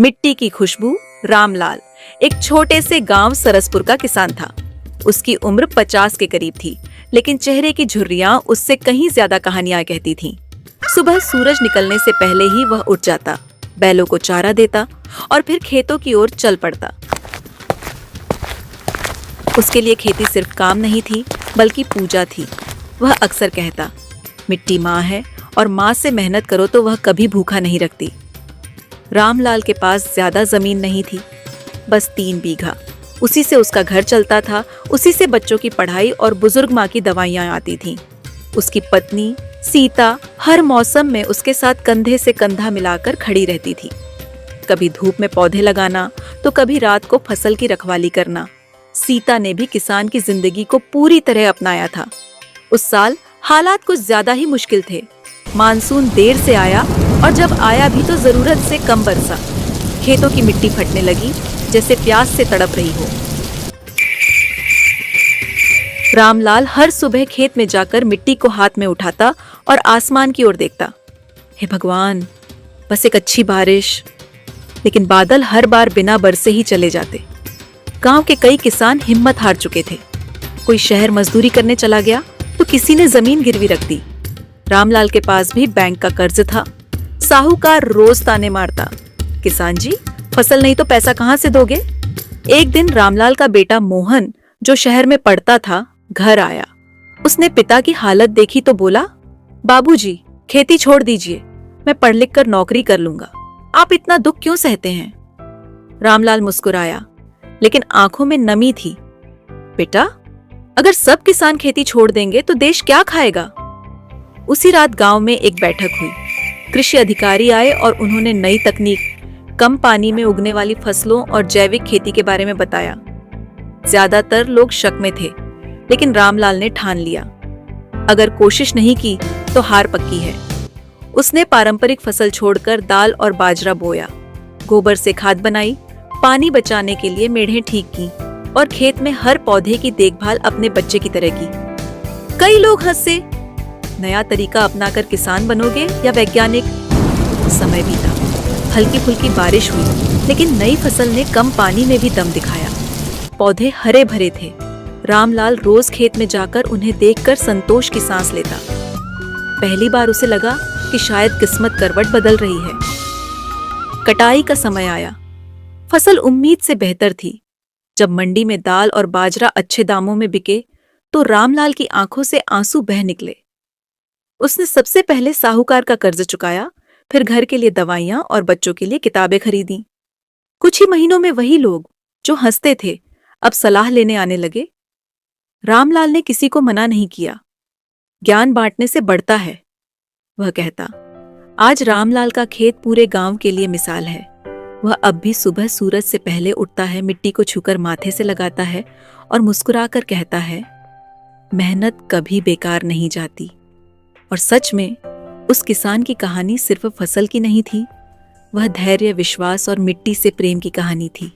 मिट्टी की खुशबू। रामलाल एक छोटे से गांव सरसपुर का किसान था। उसकी उम्र 50 के करीब थी, लेकिन चेहरे की झुर्रियां उससे कहीं ज्यादा कहानियां कहती थीं। सुबह सूरज निकलने से पहले ही वह उठ जाता, बैलों को चारा देता और फिर खेतों की ओर चल पड़ता। उसके लिए खेती सिर्फ काम नहीं थी, बल्कि पूजा थी। वह अक्सर कहता, मिट्टी माँ है और माँ से मेहनत करो तो वह कभी भूखा नहीं रखती। रामलाल के पास ज्यादा जमीन नहीं थी, बस 3 बीघा। उसी से उसका घर चलता था, उसी से बच्चों की पढ़ाई और बुजुर्ग माँ की दवाइयाँ आती थीं। उसकी पत्नी सीता हर मौसम में उसके साथ कंधे से कंधा मिलाकर खड़ी रहती थी। कभी धूप में पौधे लगाना तो कभी रात को फसल की रखवाली करना। सीता ने भी किसान की जिंदगी को पूरी तरह अपनाया था। उस साल हालात कुछ ज्यादा ही मुश्किल थे। मानसून देर से आया और जब आया भी तो जरूरत से कम बरसा। खेतों की मिट्टी फटने लगी, जैसे प्यास से तड़प रही हो। रामलाल हर सुबह खेत में जाकर मिट्टी को हाथ में उठाता और आसमान की ओर देखता। हे भगवान, बस एक अच्छी बारिश। लेकिन बादल हर बार बिना बरसे ही चले जाते। गांव के कई किसान हिम्मत हार चुके थे। कोई शहर मजदूरी करने चला गया तो किसी ने जमीन गिरवी रख दी। रामलाल के पास भी बैंक का कर्ज था। साहूकार रोज ताने मारता, किसान जी, फसल नहीं तो पैसा कहां से दोगे? एक दिन रामलाल का बेटा मोहन, जो शहर में पढ़ता था, घर आया। उसने पिता की हालत देखी तो बोला, बाबूजी, खेती छोड़ दीजिए, मैं पढ़ लिख कर नौकरी कर लूंगा। आप इतना दुख क्यों सहते हैं? रामलाल मुस्कुराया, लेकिन आंखों में नमी थी। बेटा, अगर सब किसान खेती छोड़ देंगे तो देश क्या खाएगा? उसी रात गांव में एक बैठक हुई। कृषि अधिकारी आए और उन्होंने नई तकनीक, कम पानी में उगने वाली फसलों और जैविक खेती के बारे में बताया। ज्यादातर लोग शक में थे, लेकिन रामलाल ने ठान लिया, अगर कोशिश नहीं की तो हार पक्की है। उसने पारंपरिक फसल छोड़कर दाल और बाजरा बोया, गोबर से खाद बनाई, पानी बचाने के लिए मेढ़ें ठीक की और खेत में हर पौधे की देखभाल अपने बच्चे की तरह की। कई लोग हंसे, नया तरीका अपनाकर किसान बनोगे या वैज्ञानिक? समय बीता, हल्की फुल्की बारिश हुई, लेकिन नई फसल ने कम पानी में भी दम दिखाया। पौधे हरे भरे थे। रामलाल रोज खेत में जाकर उन्हें देखकर संतोष की सांस लेता। पहली बार उसे लगा कि शायद किस्मत करवट बदल रही है। कटाई का समय आया। फसल उम्मीद से बेहतर थी। जब मंडी में दाल और बाजरा अच्छे दामों में बिके तो रामलाल की आंखों से आंसू बह निकले। उसने सबसे पहले साहूकार का कर्ज चुकाया, फिर घर के लिए दवाइयां और बच्चों के लिए किताबें खरीदी। कुछ ही महीनों में वही लोग जो हंसते थे अब सलाह लेने आने लगे। रामलाल ने किसी को मना नहीं किया। ज्ञान बांटने से बढ़ता है, वह कहता। आज रामलाल का खेत पूरे गांव के लिए मिसाल है। वह अब भी सुबह सूरज से पहले उठता है, मिट्टी को छूकर माथे से लगाता है और मुस्कुराकर कहता है, मेहनत कभी बेकार नहीं जाती। और सच में उस किसान की कहानी सिर्फ फसल की नहीं थी, वह धैर्य, विश्वास और मिट्टी से प्रेम की कहानी थी।